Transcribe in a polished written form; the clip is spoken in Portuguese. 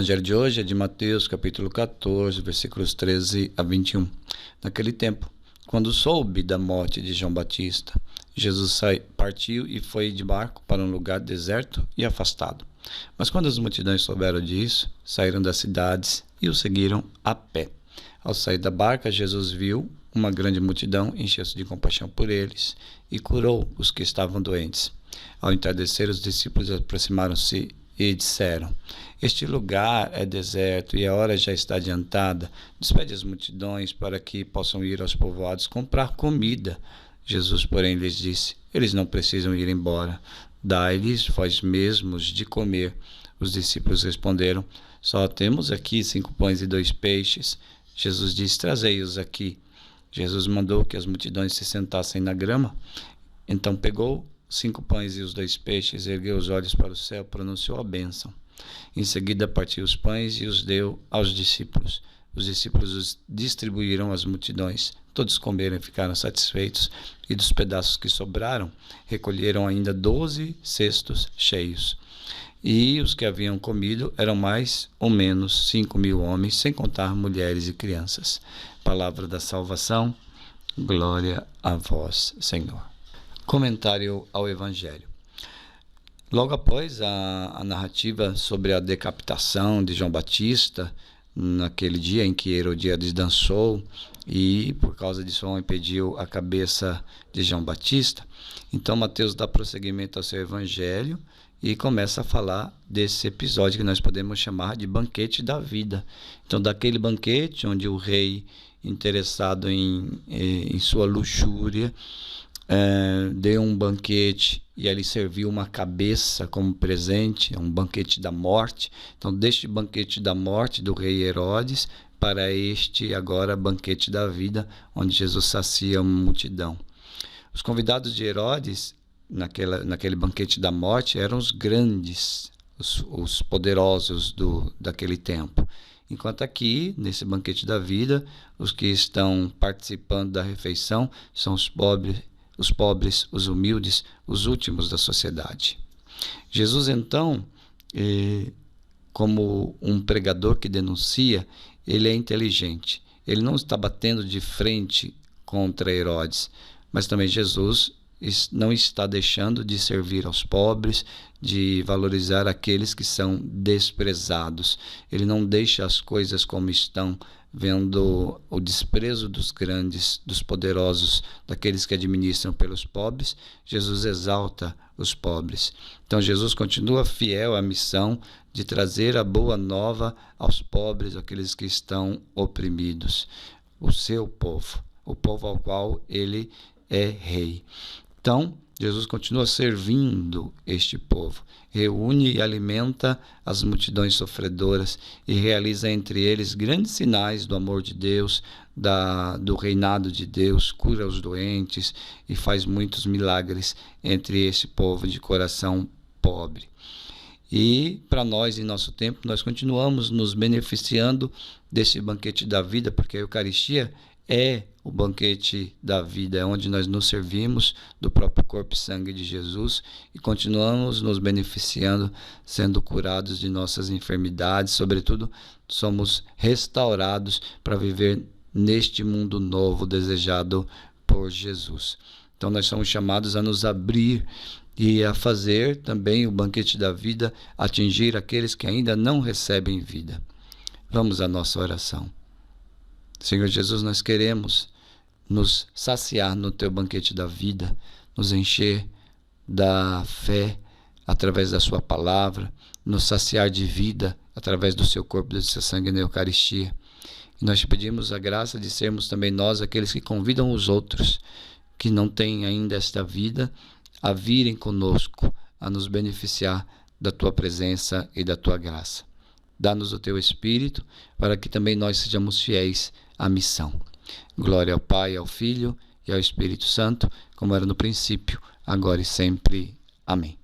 Evangelho de hoje é de Mateus, capítulo 14, versículos 13 a 21. Naquele tempo, quando soube da morte de João Batista, Jesus partiu e foi de barco para um lugar deserto e afastado. Mas quando as multidões souberam disso, saíram das cidades e o seguiram a pé. Ao sair da barca, Jesus viu uma grande multidão, encheu-se de compaixão por eles e curou os que estavam doentes. Ao entardecer, os discípulos aproximaram-se e disseram: este lugar é deserto e a hora já está adiantada. Despede as multidões para que possam ir aos povoados comprar comida. Jesus, porém, lhes disse: eles não precisam ir embora. Dai-lhes vós mesmos de comer. Os discípulos responderam: só temos aqui 5 pães e 2 peixes. Jesus disse: trazei-os aqui. Jesus mandou que as multidões se sentassem na grama. Então pegou 5 pães e os 2 peixes, ergueu os olhos para o céu, pronunciou a bênção. Em seguida partiu os pães e os deu aos discípulos. Os discípulos os distribuíram às multidões. Todos comeram e ficaram satisfeitos, e dos pedaços que sobraram, recolheram ainda 12 cestos cheios. E os que haviam comido eram mais ou menos 5.000 homens, sem contar mulheres e crianças. Palavra da salvação, glória a vós, Senhor. Comentário ao Evangelho. Logo após a narrativa sobre a decapitação de João Batista, naquele dia em que Herodíades dançou e por causa disso impediu a cabeça de João Batista, então Mateus dá prosseguimento ao seu Evangelho e começa a falar desse episódio que nós podemos chamar de banquete da vida. Então, daquele banquete onde o rei, interessado em sua luxúria, deu um banquete e ali serviu uma cabeça como presente, um banquete da morte. Então, deste banquete da morte do rei Herodes para este agora banquete da vida, onde Jesus sacia uma multidão. Os convidados de Herodes naquele banquete da morte eram os grandes, os poderosos daquele tempo. Enquanto aqui, nesse banquete da vida, os que estão participando da refeição são os pobres, os humildes, os últimos da sociedade. Jesus, então, como um pregador que denuncia, ele é inteligente. Ele não está batendo de frente contra Herodes, mas também Jesus não está deixando de servir aos pobres, de valorizar aqueles que são desprezados. Ele não deixa as coisas como estão, vendo o desprezo dos grandes, dos poderosos, daqueles que administram pelos pobres. Jesus exalta os pobres. Então Jesus continua fiel à missão de trazer a boa nova aos pobres, aqueles que estão oprimidos, o seu povo, o povo ao qual ele é rei. Então, Jesus continua servindo este povo, reúne e alimenta as multidões sofredoras e realiza entre eles grandes sinais do amor de Deus, do reinado de Deus, cura os doentes e faz muitos milagres entre esse povo de coração pobre. E para nós, em nosso tempo, nós continuamos nos beneficiando desse banquete da vida, porque a Eucaristia é o banquete da vida, é onde nós nos servimos do próprio corpo e sangue de Jesus e continuamos nos beneficiando, sendo curados de nossas enfermidades, sobretudo somos restaurados para viver neste mundo novo desejado por Jesus. Então nós somos chamados a nos abrir e a fazer também o banquete da vida atingir aqueles que ainda não recebem vida. Vamos à nossa oração. Senhor Jesus, nós queremos nos saciar no Teu banquete da vida, nos encher da fé através da Sua palavra, nos saciar de vida através do Seu corpo e do Seu sangue na Eucaristia. E nós te pedimos a graça de sermos também nós aqueles que convidam os outros que não têm ainda esta vida a virem conosco, a nos beneficiar da Tua presença e da Tua graça. Dá-nos o Teu Espírito para que também nós sejamos fiéis à missão. Glória ao Pai, ao Filho e ao Espírito Santo, como era no princípio, agora e sempre. Amém.